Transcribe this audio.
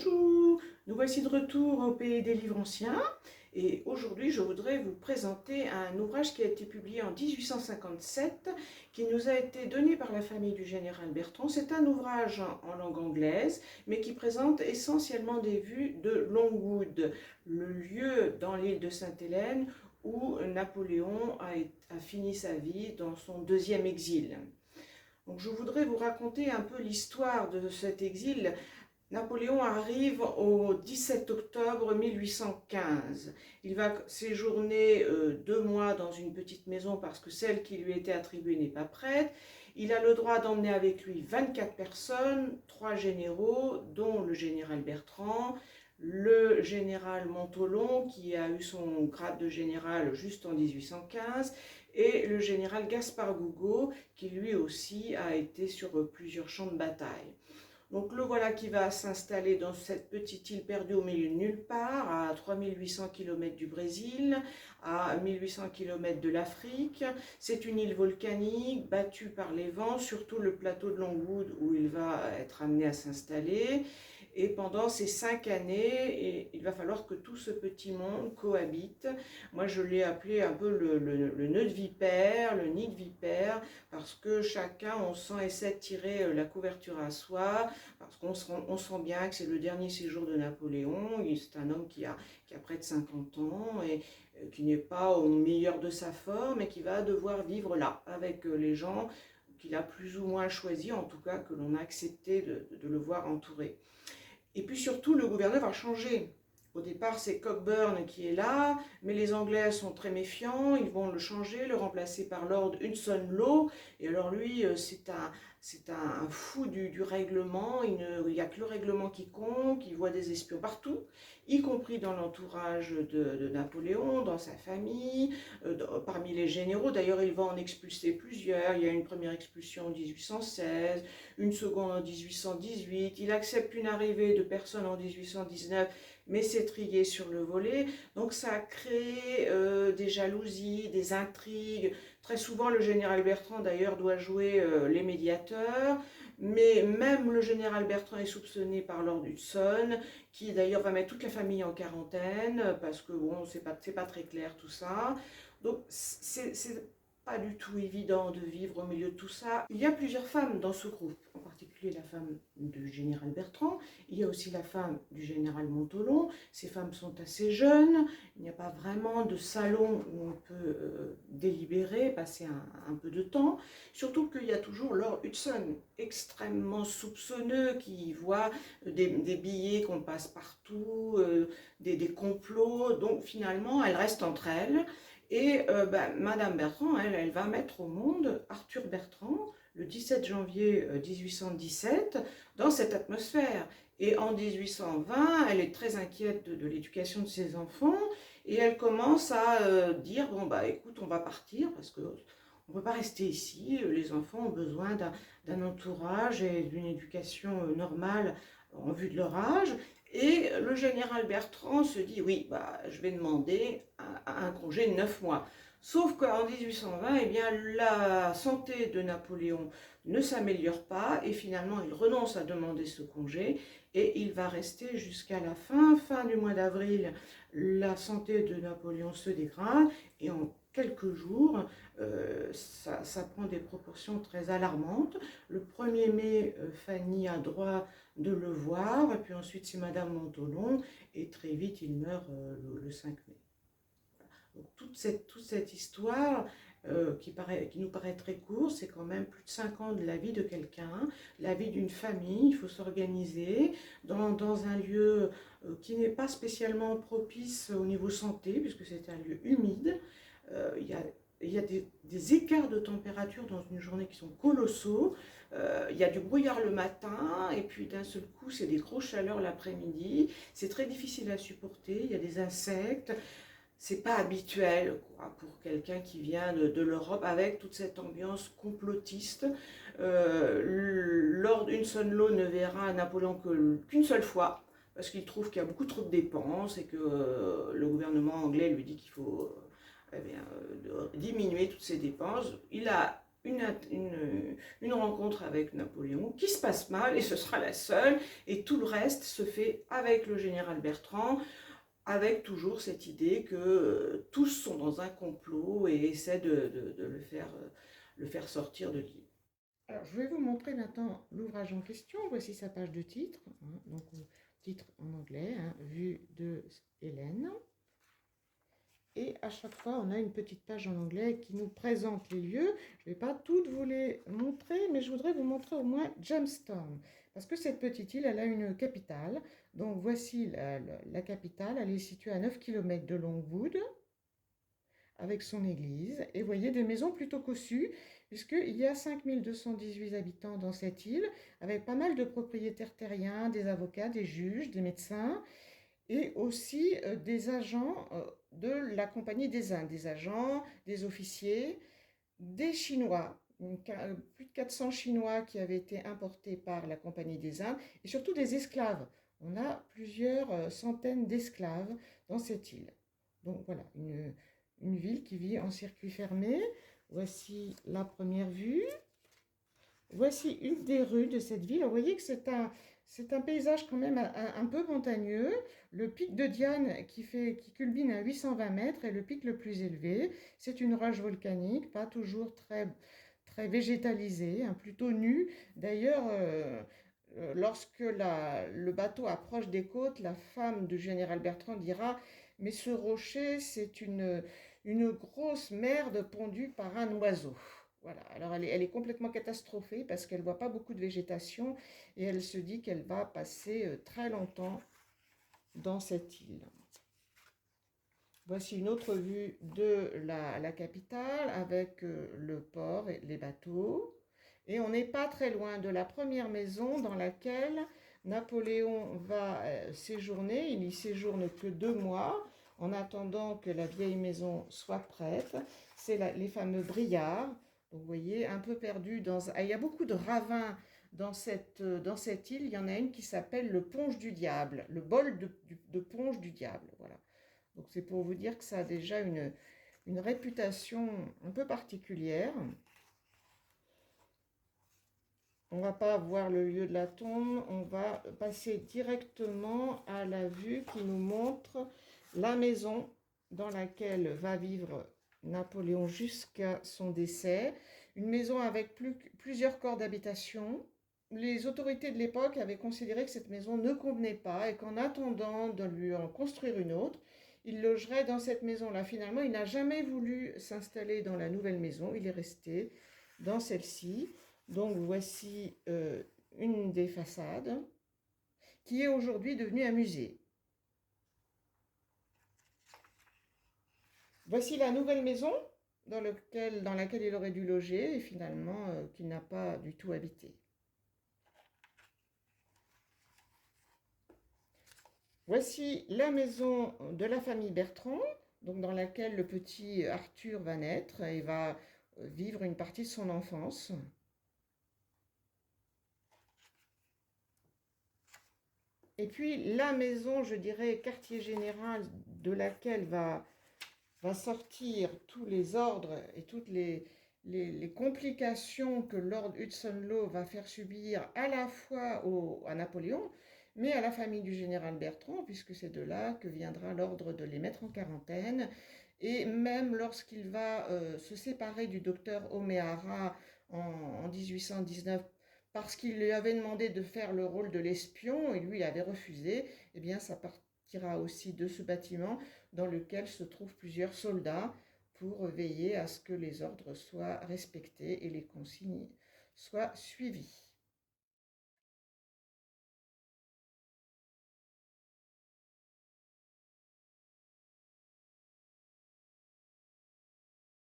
Bonjour, nous voici de retour au pays des livres anciens et aujourd'hui je voudrais vous présenter un ouvrage qui a été publié en 1857 qui nous a été donné par la famille du général Bertrand. C'est un ouvrage en langue anglaise mais qui présente essentiellement des vues de Longwood, le lieu dans l'île de Sainte-Hélène où Napoléon a fini sa vie dans son deuxième exil. Donc je voudrais vous raconter un peu l'histoire de cet exil. Napoléon arrive au 17 octobre 1815. Il va séjourner 2 mois dans une petite maison parce que celle qui lui était attribuée n'est pas prête. Il a le droit d'emmener avec lui 24 personnes, 3 généraux, dont le général Bertrand, le général Montholon, qui a eu son grade de général juste en 1815, et le général Gaspard Gougaud, qui lui aussi a été sur plusieurs champs de bataille. Donc le voilà qui va s'installer dans cette petite île perdue au milieu de nulle part, à 3800 km du Brésil, à 1800 km de l'Afrique. C'est une île volcanique, battue par les vents, surtout le plateau de Longwood où il va être amené à s'installer. Et pendant ces 5 années, il va falloir que tout ce petit monde cohabite. Moi, je l'ai appelé un peu le nœud de vipère, le nid de vipère, parce que chacun, on sent, essaie de tirer la couverture à soi, parce qu'on sent bien que c'est le dernier séjour de Napoléon. C'est un homme qui a près de 50 ans et qui n'est pas au meilleur de sa forme et qui va devoir vivre là, avec les gens qu'il a plus ou moins choisis, en tout cas que l'on a accepté de le voir entouré. Et puis surtout, le gouverneur va changer. Au départ, c'est Cockburn qui est là, mais les Anglais sont très méfiants, ils vont le changer, le remplacer par Lord Hudson-Lowe. Et alors lui, c'est un fou du règlement, il n'y a que le règlement qui compte, il voit des espions partout, y compris dans l'entourage de Napoléon, dans sa famille, parmi les généraux. D'ailleurs, il va en expulser plusieurs. Il y a une première expulsion en 1816, une seconde en 1818. Il accepte une arrivée de personnes en 1819, mais c'est trié sur le volet. Donc ça a créé des jalousies, des intrigues. Très souvent, le général Bertrand, d'ailleurs, doit jouer les médiateurs. Mais même le général Bertrand est soupçonné par Lord Hudson, qui d'ailleurs va mettre toute la famille en quarantaine, parce que bon, c'est pas très clair tout ça. Donc c'est pas du tout évident de vivre au milieu de tout ça. Il y a plusieurs femmes dans ce groupe, en particulier la femme du général Bertrand, il y a aussi la femme du général Montholon. Ces femmes sont assez jeunes, il n'y a pas vraiment de salon où on peut délibérer, passer un peu de temps, surtout qu'il y a toujours Lord Hudson, extrêmement soupçonneux, qui voit des billets qu'on passe partout, des complots, donc finalement elles restent entre elles. Et Madame Bertrand, elle va mettre au monde Arthur Bertrand le 17 janvier 1817 dans cette atmosphère. Et en 1820, elle est très inquiète de l'éducation de ses enfants et elle commence à dire, bon bah écoute, on va partir parce que on ne peut pas rester ici, les enfants ont besoin d'un entourage et d'une éducation normale en vue de leur âge. Et le général Bertrand se dit, oui, bah, je vais demander un congé de 9 mois. Sauf qu'en 1820, eh bien, la santé de Napoléon ne s'améliore pas et finalement il renonce à demander ce congé et il va rester jusqu'à la fin du mois d'avril. La santé de Napoléon se dégrade et en quelques jours, ça prend des proportions très alarmantes. Le 1er mai, Fanny a droit de le voir, et puis ensuite c'est Madame Montholon, et très vite il meurt le 5 mai. Donc toute cette histoire qui nous paraît très courte, c'est quand même plus de 5 ans de la vie de quelqu'un, la vie d'une famille. Il faut s'organiser dans un lieu qui n'est pas spécialement propice au niveau santé, puisque c'est un lieu humide. Il y a des écarts de température dans une journée qui sont colossaux. Il y a du brouillard le matin et puis d'un seul coup c'est des grosses chaleurs l'après-midi. C'est très difficile à supporter, il y a des insectes. C'est pas habituel quoi, pour quelqu'un qui vient de l'Europe avec toute cette ambiance complotiste. Lord Hudson-Lowe ne verra Napoléon qu'une seule fois parce qu'il trouve qu'il y a beaucoup trop de dépenses et que le gouvernement anglais lui dit qu'il faut diminuer toutes ces dépenses. Il a une rencontre avec Napoléon qui se passe mal, et ce sera la seule, et tout le reste se fait avec le général Bertrand, avec toujours cette idée que tous sont dans un complot et essaient de le faire sortir de l'île. Alors, je vais vous montrer maintenant l'ouvrage en question. Voici sa page de titre, hein, donc titre en anglais, hein, Vue de Hélène. Et à chaque fois, on a une petite page en anglais qui nous présente les lieux. Je ne vais pas toutes vous les montrer, mais je voudrais vous montrer au moins Jamestown. Parce que cette petite île, elle a une capitale. Donc voici la capitale. Elle est située à 9 km de Longwood, avec son église. Et vous voyez des maisons plutôt cossues, puisqu'il y a 5218 habitants dans cette île, avec pas mal de propriétaires terriens, des avocats, des juges, des médecins, et aussi des agents de la Compagnie des Indes, des agents, des officiers, des Chinois, plus de 400 Chinois qui avaient été importés par la Compagnie des Indes, et surtout des esclaves. On a plusieurs centaines d'esclaves dans cette île. Donc voilà, une ville qui vit en circuit fermé. Voici la première vue. Voici une des rues de cette ville. Vous voyez que c'est un paysage quand même un peu montagneux. Le pic de Diane qui culmine à 820 mètres est le pic le plus élevé. C'est une roche volcanique, pas toujours très végétalisée, hein, plutôt nue. D'ailleurs, lorsque le bateau approche des côtes, la femme du général Bertrand dira: mais ce rocher, c'est une grosse merde pondue par un oiseau. Voilà, alors elle est complètement catastrophée parce qu'elle ne voit pas beaucoup de végétation et elle se dit qu'elle va passer très longtemps dans cette île. Voici une autre vue de la capitale avec le port et les bateaux. Et on n'est pas très loin de la première maison dans laquelle Napoléon va séjourner. Il n'y séjourne que 2 mois en attendant que la vieille maison soit prête. C'est les fameux Briards. Donc, vous voyez, un peu perdu il y a beaucoup de ravins dans cette île. Il y en a une qui s'appelle le Ponge du Diable, le bol de Ponge du Diable. Voilà. Donc c'est pour vous dire que ça a déjà une réputation un peu particulière. On ne va pas voir le lieu de la tombe, on va passer directement à la vue qui nous montre la maison dans laquelle va vivre Napoléon jusqu'à son décès. Une maison avec plusieurs corps d'habitation. Les autorités de l'époque avaient considéré que cette maison ne convenait pas et qu'en attendant de lui en construire une autre, il logerait dans cette maison-là. Finalement, il n'a jamais voulu s'installer dans la nouvelle maison, il est resté dans celle-ci. Donc voici une des façades qui est aujourd'hui devenue un musée. Voici la nouvelle maison dans laquelle il aurait dû loger et finalement qu'il n'a pas du tout habité. Voici la maison de la famille Bertrand, donc dans laquelle le petit Arthur va naître et va vivre une partie de son enfance. Et puis la maison, je dirais, quartier général de laquelle va sortir tous les ordres et toutes les complications que Lord Hudson Law va faire subir à la fois à Napoléon, mais à la famille du général Bertrand, puisque c'est de là que viendra l'ordre de les mettre en quarantaine. Et même lorsqu'il va se séparer du docteur O'Meara en 1819, parce qu'il lui avait demandé de faire le rôle de l'espion, et lui il avait refusé, eh bien ça partira aussi de ce bâtiment dans lequel se trouvent plusieurs soldats pour veiller à ce que les ordres soient respectés et les consignes soient suivies.